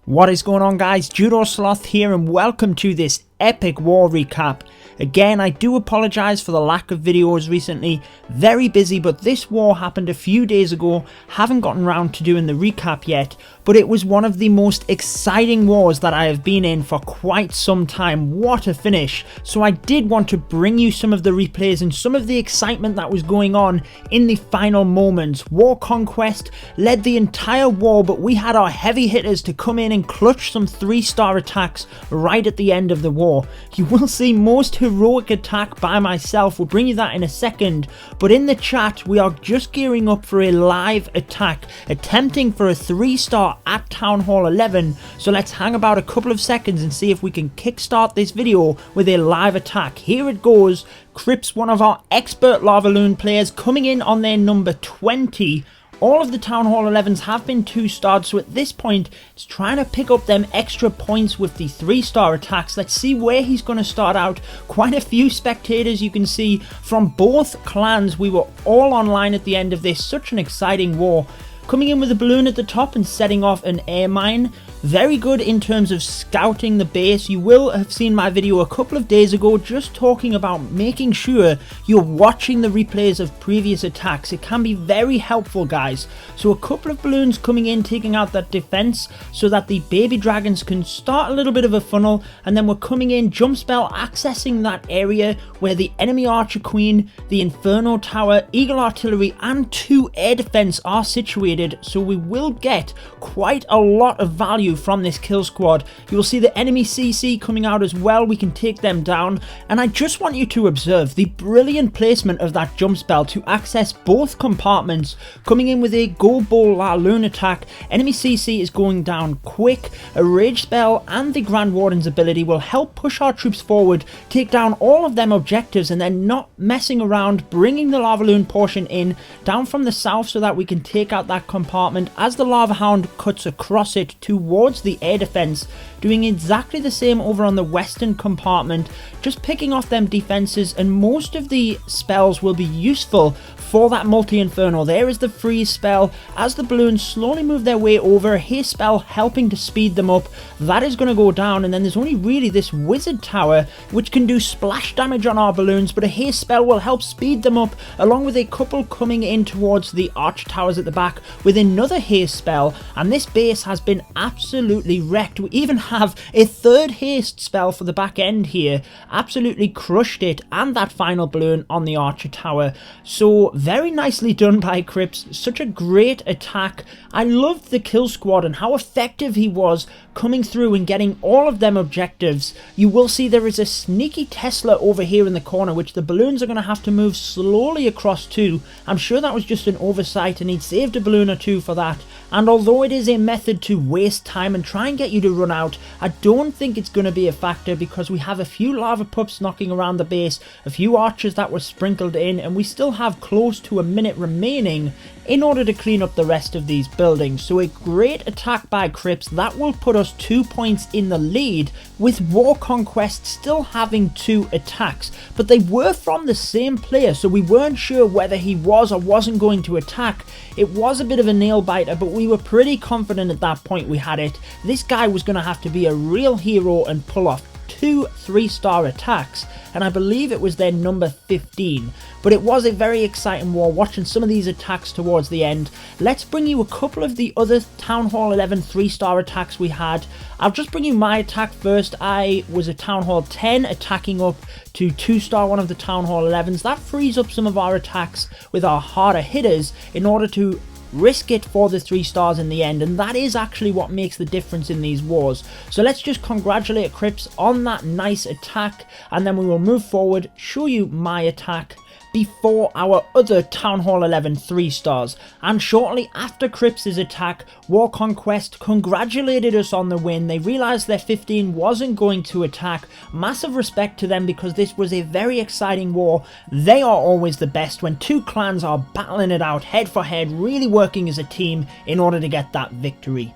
What is going on, guys? Judo Sloth here and welcome to this epic war recap. Again, I do apologise for the lack of videos recently. Very busy, but this war happened a few days ago. Haven't gotten around to doing the recap yet, but it was one of the most exciting wars that I have been in for quite some time. What a finish. So I did want to bring you some of the replays and some of the excitement that was going on in the final moments. War Conquest led the entire war, but we had our heavy hitters to come in and clutch some 3-star attacks right at the end of the war. You will see most heroic attack by myself. We'll bring you that in a second, but in the chat we are just gearing up for a live attack, attempting for a 3-star at Town Hall 11. So let's hang about a couple of seconds and see if we can kickstart this video with a live attack. Here it goes. Crips, one of our expert Lavaloon players, coming in on their number 20. All of the Town Hall 11s have been 2-starred, so at this point it's trying to pick up them extra points with the 3-star attacks. Let's see where he's going to start out. Quite a few spectators you can see from both clans. We were all online at the end of this. Such an exciting war. Coming in with a balloon at the top and setting off an air mine. Very good in terms of scouting the base. You will have seen my video a couple of days ago just talking about making sure you're watching the replays of previous attacks. It can be very helpful, guys. So a couple of balloons coming in, taking out that defense so that the baby dragons can start a little bit of a funnel, and then we're coming in, jump spell, accessing that area where the enemy archer queen, the inferno tower, eagle artillery and 2 air defense are situated. So we will get quite a lot of value from this kill squad. You will see the enemy CC coming out as well. We can take them down, and I just want you to observe the brilliant placement of that jump spell to access both compartments. Coming in with a Go Bull LaLoon attack, enemy CC is going down quick. A rage spell and the Grand Warden's ability will help push our troops forward, take down all of them objectives, and then not messing around, bringing the Lavaloon portion in down from the south so that we can take out that compartment as the Lava Hound cuts across it towards the air defense, doing exactly the same over on the western compartment, just picking off them defenses, and most of the spells will be useful for that multi-inferno. There is the freeze spell as the balloons slowly move their way over, haste spell helping to speed them up. That is going to go down, and then there's only really this wizard tower which can do splash damage on our balloons, but a haste spell will help speed them up, along with a couple coming in towards the arch towers at the back with another haste spell, and this base has been absolutely wrecked. We even have a 3rd haste spell for the back end here. Absolutely crushed it, and that final balloon on the archer tower. So very nicely done by Crips. Such a great attack. I loved the kill squad and how effective he was coming through and getting all of them objectives. You will see there is a sneaky Tesla over here in the corner, which the balloons are going to have to move slowly across to. I'm sure that was just an oversight and he'd saved a balloon or two for that. And although it is a method to waste time and try and get you to run out, I don't think it's going to be a factor because we have a few lava pups knocking around the base, a few archers that were sprinkled in, and we still have close to a minute remaining in order to clean up the rest of these buildings. So a great attack by Crips. That will put us 2 points in the lead, with War Conquest still having 2 attacks, but they were from the same player, so we weren't sure whether he was or wasn't going to attack. It was a bit of a nail biter, but we were pretty confident at that point we had it. This guy was going to have to be a real hero and pull off 2 3-star attacks, and I believe it was their number 15. But it was a very exciting war, watching some of these attacks towards the end. Let's bring you a couple of the other Town Hall 11 3-star attacks we had. I'll just bring you my attack first. I was a Town Hall 10 attacking up to 2-star one of the Town Hall 11s. That frees up some of our attacks with our harder hitters in order to risk it for the 3 stars in the end, and that is actually what makes the difference in these wars. So let's just congratulate Crips on that nice attack, and then we will move forward, show you my attack before our other Town Hall 11 3 stars. And shortly after Crips' attack, War Conquest congratulated us on the win. They realised their 15 wasn't going to attack. Massive respect to them because this was a very exciting war. They are always the best when 2 clans are battling it out head for head, really working as a team in order to get that victory.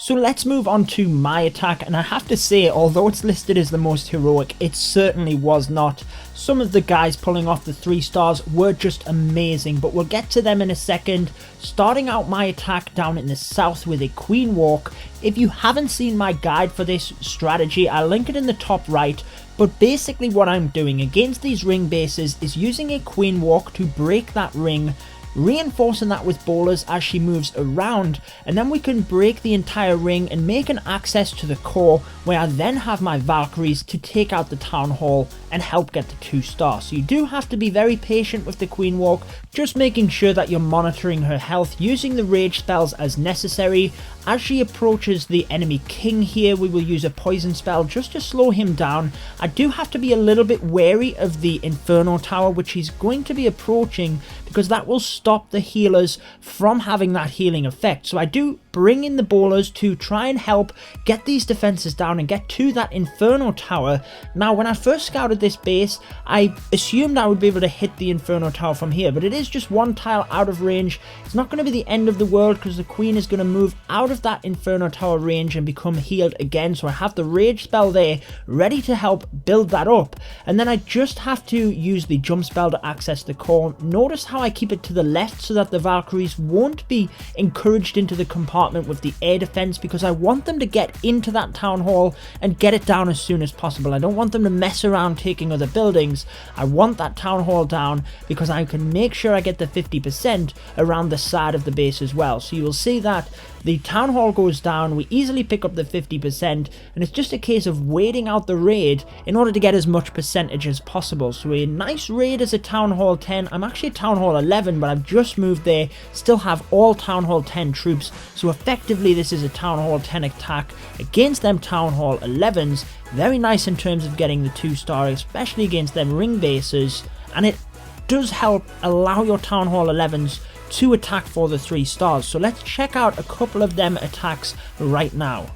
So let's move on to my attack, and I have to say, although it's listed as the most heroic, it certainly was not. Some of the guys pulling off the 3 stars were just amazing, but we'll get to them in a second. Starting out my attack down in the south with a queen walk. If you haven't seen my guide for this strategy, I'll link it in the top right. But basically what I'm doing against these ring bases is using a queen walk to break that ring, reinforcing that with bowlers as she moves around, and then we can break the entire ring and make an access to the core, where I then have my Valkyries to take out the town hall and help get the 2 stars. So you do have to be very patient with the queen walk, just making sure that you're monitoring her health, using the rage spells as necessary. As she approaches the enemy king here, we will use a poison spell just to slow him down. I do have to be a little bit wary of the Inferno Tower, which he's going to be approaching, because that will stop the healers from having that healing effect. So I do bring in the bowlers to try and help get these defenses down and get to that Inferno Tower. Now, when I first scouted this base, I assumed I would be able to hit the Inferno Tower from here, but it is just 1 tile out of range. It's not going to be the end of the world, because the queen is going to move out of that Inferno Tower range and become healed again. So I have the rage spell there ready to help build that up, and then I just have to use the jump spell to access the core. Notice how I keep it to the left so that the Valkyries won't be encouraged into the compartment with the air defense, because I want them to get into that town hall and get it down as soon as possible. I don't want them to mess around taking other buildings. I want that town hall down because I can make sure I get the 50% around the side of the base as well. So you will see that the town hall goes down, we easily pick up the 50%, and it's just a case of waiting out the raid in order to get as much percentage as possible. So a nice raid as a town hall 10. I'm actually a town hall 11, but I've just moved there, still have all town hall 10 troops. So effectively this is a town hall 10 attack against them town hall 11s. Very nice in terms of getting the 2 star, especially against them ring bases, and it does help allow your town hall 11s to attack for the 3 stars. So let's check out a couple of them attacks right now.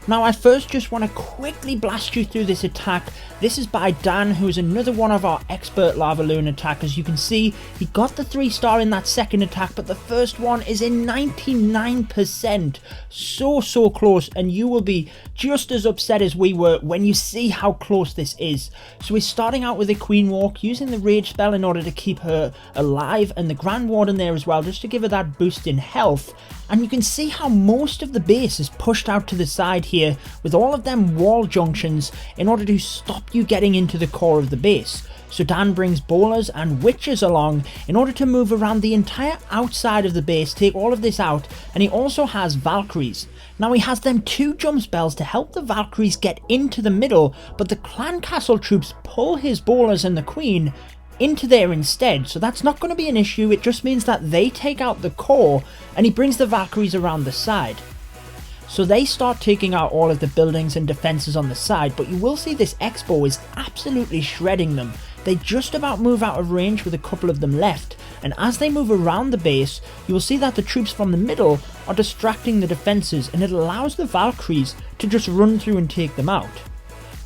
Now, I first just want to quickly blast you through this attack. This is by Dan, who is another one of our expert Lavaloon attackers. You can see he got the 3 star in that second attack, but the first one is in 99%. So close, and you will be just as upset as we were when you see how close this is. So we're starting out with a queen walk, using the rage spell in order to keep her alive, and the Grand Warden there as well, just to give her that boost in health. And you can see how most of the base is pushed out to the side here with all of them wall junctions in order to stop you getting into the core of the base. So Dan brings bowlers and witches along in order to move around the entire outside of the base, take all of this out, and he also has Valkyries. Now he has them 2 jump spells to help the Valkyries get into the middle, but the clan castle troops pull his bowlers and the queen into there instead, so that's not going to be an issue. It just means that they take out the core and he brings the Valkyries around the side. So they start taking out all of the buildings and defenses on the side, but you will see this Expo is absolutely shredding them. They just about move out of range with a couple of them left, and as they move around the base, you will see that the troops from the middle are distracting the defenses, and it allows the Valkyries to just run through and take them out.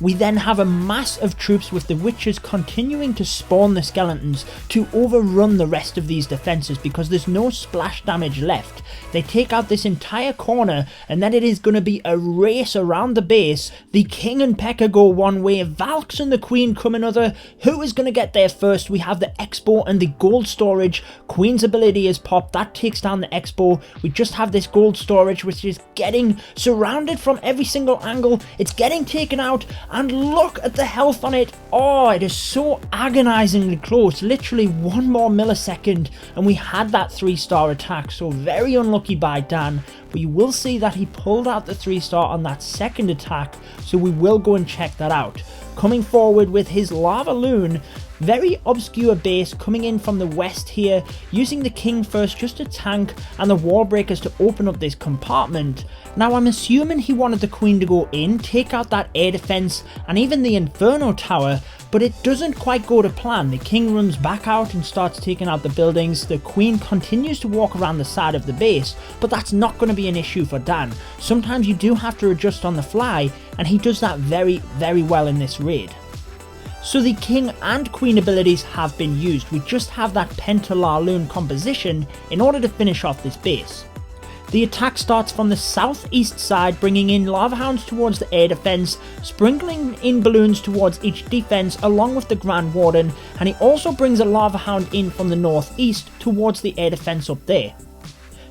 We then have a mass of troops with the witches continuing to spawn the skeletons to overrun the rest of these defenses because there's no splash damage left. They take out this entire corner, and then it is going to be a race around the base. The king and Pekka go one way, Valks and the queen come another. Who is going to get there first? We have the Expo and the gold storage. Queen's ability is popped, that takes down the Expo. We just have this gold storage which is getting surrounded from every single angle. It's getting taken out, and look at the health on it. Oh, it is so agonizingly close. Literally 1 more millisecond and we had that 3-star attack. So very unlucky by Dan, but you will see that he pulled out the 3-star on that second attack, so we will go and check that out. Coming forward with his Lavaloon, very obscure base coming in from the west here, using the king first just to tank and the wall breakers to open up this compartment. Now I'm assuming he wanted the queen to go in, take out that air defense and even the Inferno Tower, but it doesn't quite go to plan. The king runs back out and starts taking out the buildings. The queen continues to walk around the side of the base, but that's not going to be an issue for Dan. Sometimes you do have to adjust on the fly, and he does that very well in this raid. So the king and queen abilities have been used. We just have that Penta Lavaloon composition in order to finish off this base. The attack starts from the southeast side, bringing in lava hounds towards the air defense, sprinkling in balloons towards each defense along with the Grand Warden, and he also brings a lava hound in from the northeast towards the air defense up there.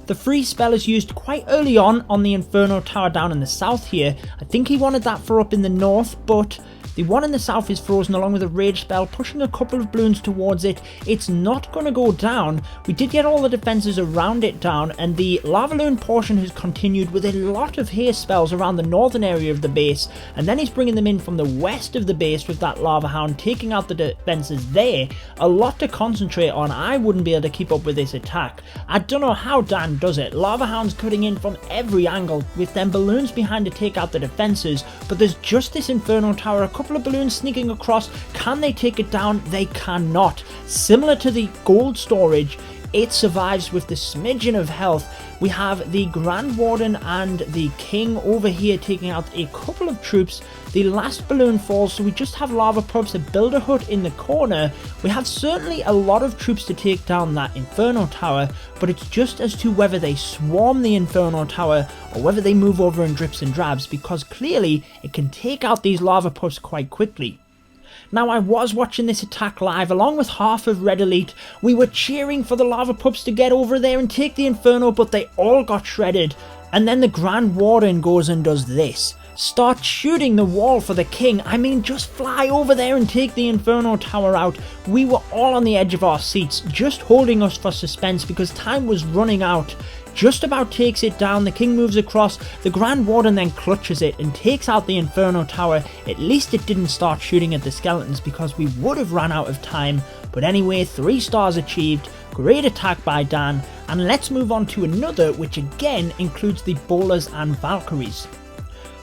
The freeze spell is used quite early on the Inferno Tower down in the south here. I think he wanted that for up in the north, but the one in the south is frozen along with a rage spell, pushing a couple of balloons towards it. It's not going to go down. We did get all the defenses around it down, and the Lavaloon portion has continued with a lot of haste spells around the northern area of the base, and then he's bringing them in from the west of the base with that lava hound, taking out the defenses there. A lot to concentrate on. I wouldn't be able to keep up with this attack. I don't know how Dan does it. Lava hounds cutting in from every angle with them balloons behind to take out the defenses, but there's just this Inferno Tower, a couple of balloons sneaking across. Can they take it down? They cannot. Similar to the gold storage, it survives with the smidgen of health. We have the Grand Warden and the King over here taking out a couple of troops. The last balloon falls, so we just have lava pups, a builder hut in the corner. We have certainly a lot of troops to take down that Inferno Tower, but it's just as to whether they swarm the Inferno Tower or whether they move over in drips and drabs, because clearly it can take out these lava pups quite quickly. Now, I was watching this attack live along with half of Red Elite. We were cheering for the lava pups to get over there and take the Inferno, but they all got shredded. And then the Grand Warden goes and does this. Start shooting the wall for the King. I mean, just fly over there and take the Inferno Tower out. We were all on the edge of our seats, just holding us for suspense because time was running out. Just about takes it down. The King moves across. The Grand Warden then clutches it and takes out the Inferno Tower. At least it didn't start shooting at the skeletons because we would have run out of time. But anyway, 3 stars achieved. Great attack by Dan. And let's move on to another, which again includes the Bowlers and Valkyries.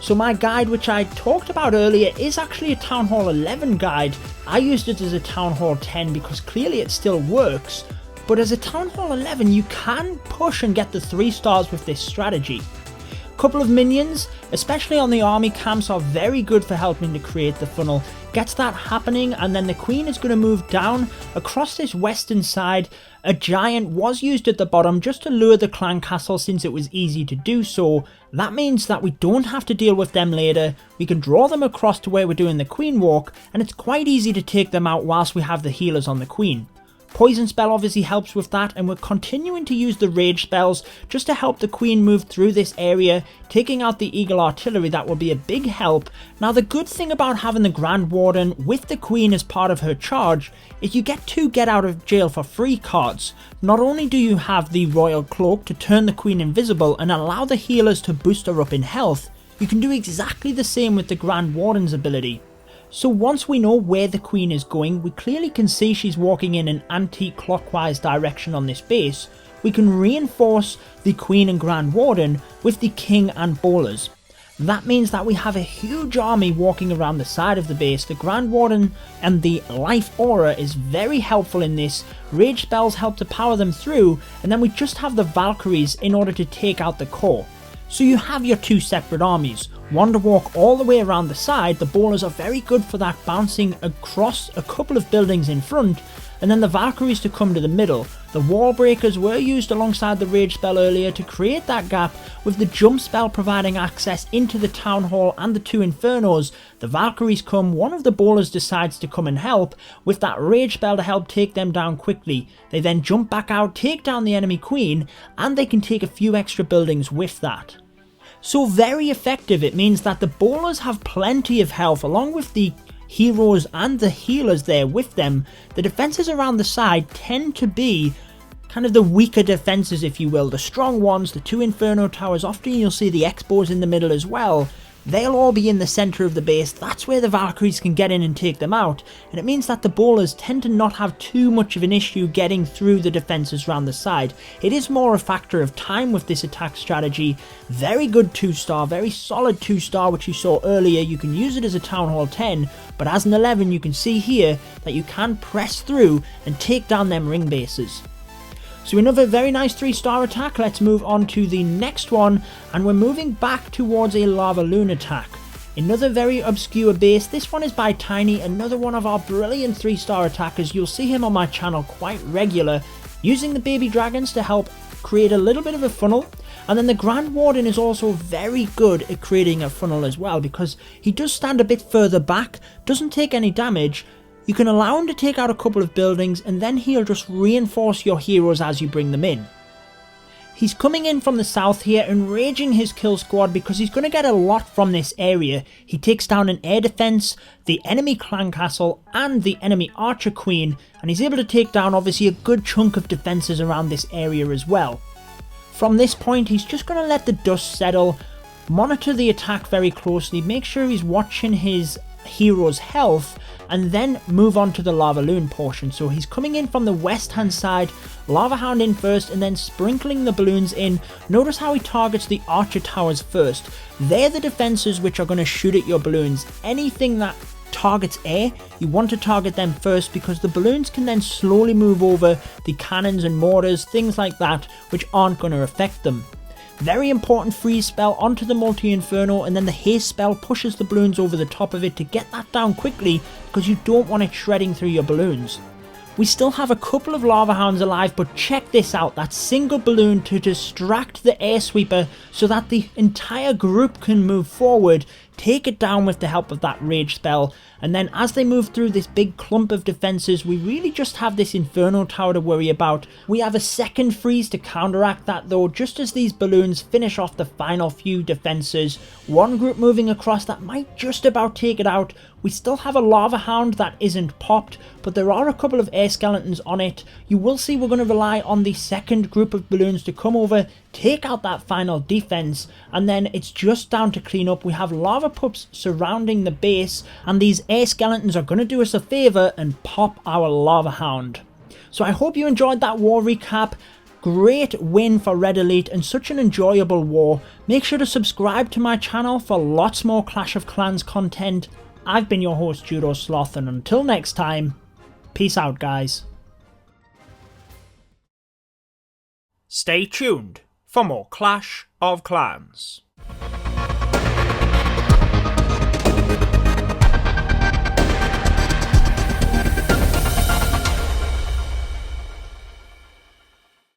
So my guide, which I talked about earlier, is actually a Town Hall 11 guide. I used it as a Town Hall 10 because clearly it still works. But as a Town Hall 11, you can push and get the 3 stars with this strategy. Couple of minions, especially on the army camps, are very good for helping to create the funnel. Gets that happening, and then the Queen is going to move down across this western side. A giant was used at the bottom just to lure the clan castle since it was easy to do so. That means that we don't have to deal with them later. We can draw them across to where we're doing the Queen walk, and it's quite easy to take them out whilst we have the healers on the Queen. Poison spell obviously helps with that, and we're continuing to use the rage spells just to help the Queen move through this area. Taking out the Eagle Artillery, that will be a big help. Now, the good thing about having the Grand Warden with the Queen as part of her charge is you get 2 get out of jail for free cards. Not only do you have the Royal Cloak to turn the Queen invisible and allow the healers to boost her up in health, you can do exactly the same with the Grand Warden's ability. So once we know where the Queen is going, we clearly can see she's walking in an anti-clockwise direction on this base. We can reinforce the Queen and Grand Warden with the King and Bowlers. That means that we have a huge army walking around the side of the base. The Grand Warden and the Life Aura is very helpful in this. Rage spells help to power them through, and then we just have the Valkyries in order to take out the core. So you have your 2 separate armies. One to walk all the way around the side. The Bowlers are very good for that, bouncing across a couple of buildings in front, and then the Valkyries to come to the middle. The wall breakers were used alongside the rage spell earlier to create that gap, with the jump spell providing access into the town hall and the 2 infernos. The Valkyries come, one of the Bowlers decides to come and help with that rage spell to help take them down quickly. They then jump back out, take down the enemy Queen, and they can take a few extra buildings with that. So very effective. It means that the Bowlers have plenty of health along with the heroes and the healers there with them. The defenses around the side tend to be kind of the weaker defenses, if you will. The strong ones, the 2 Inferno Towers, often you'll see the Expos in the middle as well. They'll all be in the centre of the base. That's where the Valkyries can get in and take them out. And it means that the Bowlers tend to not have too much of an issue getting through the defences around the side. It is more a factor of time with this attack strategy. Very good 2-star, very solid 2-star, which you saw earlier. You can use it as a Town Hall 10, but as an 11 you can see here that you can press through and take down them ring bases. So another very nice 3-star attack. Let's move on to the next one, and we're moving back towards a LaLoon attack. Another very obscure base. This one is by Tiny, another one of our brilliant 3-star attackers. You'll see him on my channel quite regular, using the baby dragons to help create a little bit of a funnel. And then the Grand Warden is also very good at creating a funnel as well, because he does stand a bit further back, doesn't take any damage. You can allow him to take out a couple of buildings and then he'll just reinforce your heroes as you bring them in. He's coming in from the south here, enraging his kill squad because he's going to get a lot from this area. He takes down an air defense, the enemy clan castle and the enemy archer queen, and he's able to take down obviously a good chunk of defenses around this area as well. From this point he's just going to let the dust settle, monitor the attack very closely, make sure he's watching his hero's health, and then move on to the Lavaloon portion. So he's coming in from the west hand side, Lava Hound in first and then sprinkling the balloons in. Notice how he targets the archer towers first. They're the defenses which are going to shoot at your balloons. Anything that targets air, you want to target them first, because the balloons can then slowly move over the cannons and mortars, things like that, which aren't going to affect them. Very important freeze spell onto the multi-inferno, and then the haste spell pushes the balloons over the top of it to get that down quickly, because you don't want it shredding through your balloons. We still have a couple of lava hounds alive, but check this out, that single balloon to distract the air sweeper so that the entire group can move forward, take it down with the help of that rage spell, and then as they move through this big clump of defenses, we really just have this inferno tower to worry about. We have a second freeze to counteract that though, just as these balloons finish off the final few defenses. One group moving across that might just about take it out. We still have a lava hound that isn't popped, but there are a couple of air skeletons on it. You will see we're going to rely on the second group of balloons to come over, take out that final defense, and then it's just down to clean up. We have lava pups surrounding the base, and these air skeletons are going to do us a favour and pop our lava hound. So I hope you enjoyed that war recap. Great win for Red Elite and such an enjoyable war. Make sure to subscribe to my channel for lots more Clash of Clans content. I've been your host Judo Sloth, and until next time, peace out guys. Stay tuned for more Clash of Clans.